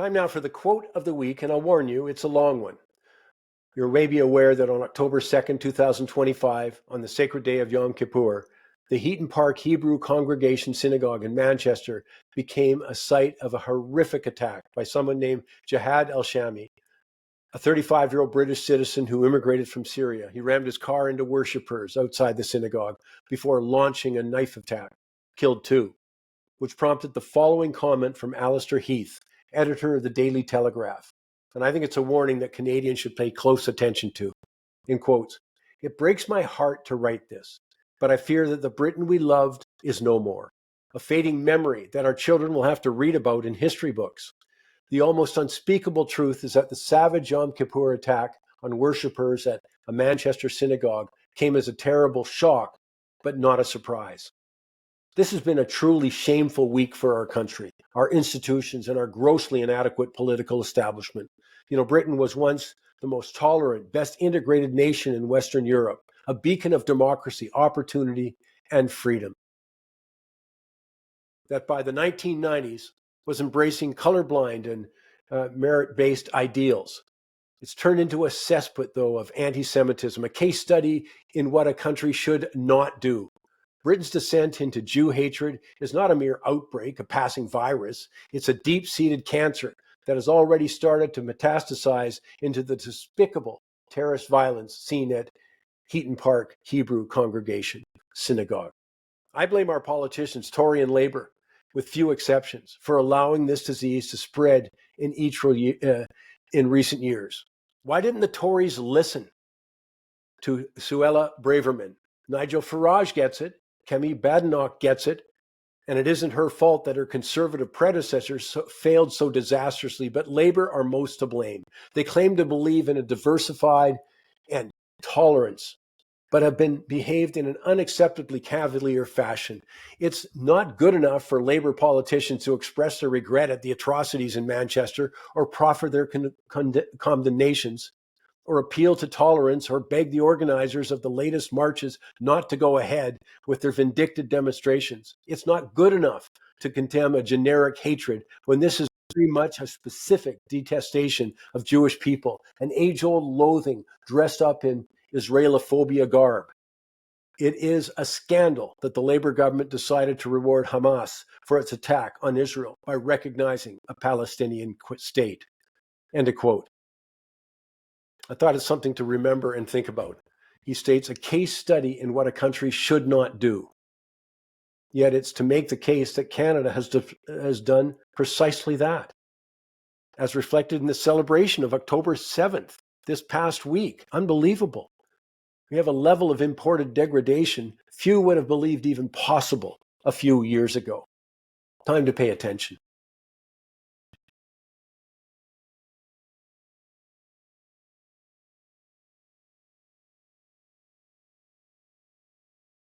Time now for the quote of the week, and I'll warn you, it's a long one. You're maybe aware that on October 2nd, 2025, on the sacred day of Yom Kippur, the Heaton Park Hebrew Congregation Synagogue in Manchester became a site of a horrific attack by someone named Jihad al-Shami, a 35-year-old British citizen who immigrated from Syria. He rammed his car into worshippers outside the synagogue before launching a knife attack, killed two, which prompted the following comment from Alistair Heath, editor of the Daily Telegraph. And I think it's a warning that Canadians should pay close attention to. In quotes, "It breaks my heart to write this, but I fear that the Britain we loved is no more, a fading memory that our children will have to read about in history books. The almost unspeakable truth is that the savage Yom Kippur attack on worshippers at a Manchester synagogue came as a terrible shock, but not a surprise. This has been a truly shameful week for our country, our institutions, and our grossly inadequate political establishment. Britain was once the most tolerant, best integrated nation in Western Europe, a beacon of democracy, opportunity, and freedom. That by the 1990s was embracing colorblind and merit-based ideals. It's turned into a cesspit, though, of anti-Semitism, a case study in what a country should not do. Britain's descent into Jew hatred is not a mere outbreak, a passing virus. It's a deep-seated cancer that has already started to metastasize into the despicable terrorist violence seen at Heaton Park Hebrew Congregation Synagogue. I blame our politicians, Tory and Labour, with few exceptions, for allowing this disease to spread in recent years. Why didn't the Tories listen to Suella Braverman? Nigel Farage gets it. Kemi Badenoch gets it, and it isn't her fault that her conservative predecessors failed so disastrously, but Labour are most to blame. They claim to believe in a diversified and tolerance, but have been behaved in an unacceptably cavalier fashion. It's not good enough for Labour politicians to express their regret at the atrocities in Manchester or proffer their condemnations, or appeal to tolerance, or beg the organizers of the latest marches not to go ahead with their vindictive demonstrations. It's not good enough to condemn a generic hatred when this is very much a specific detestation of Jewish people, an age-old loathing dressed up in Israelophobia garb. It is a scandal that the Labour government decided to reward Hamas for its attack on Israel by recognizing a Palestinian state." End of quote. I thought it's something to remember and think about. He states a case study in what a country should not do. Yet it's to make the case that Canada has done precisely that, as reflected in the celebration of October 7th this past week. Unbelievable. We have a level of imported degradation few would have believed even possible a few years ago. Time to pay attention.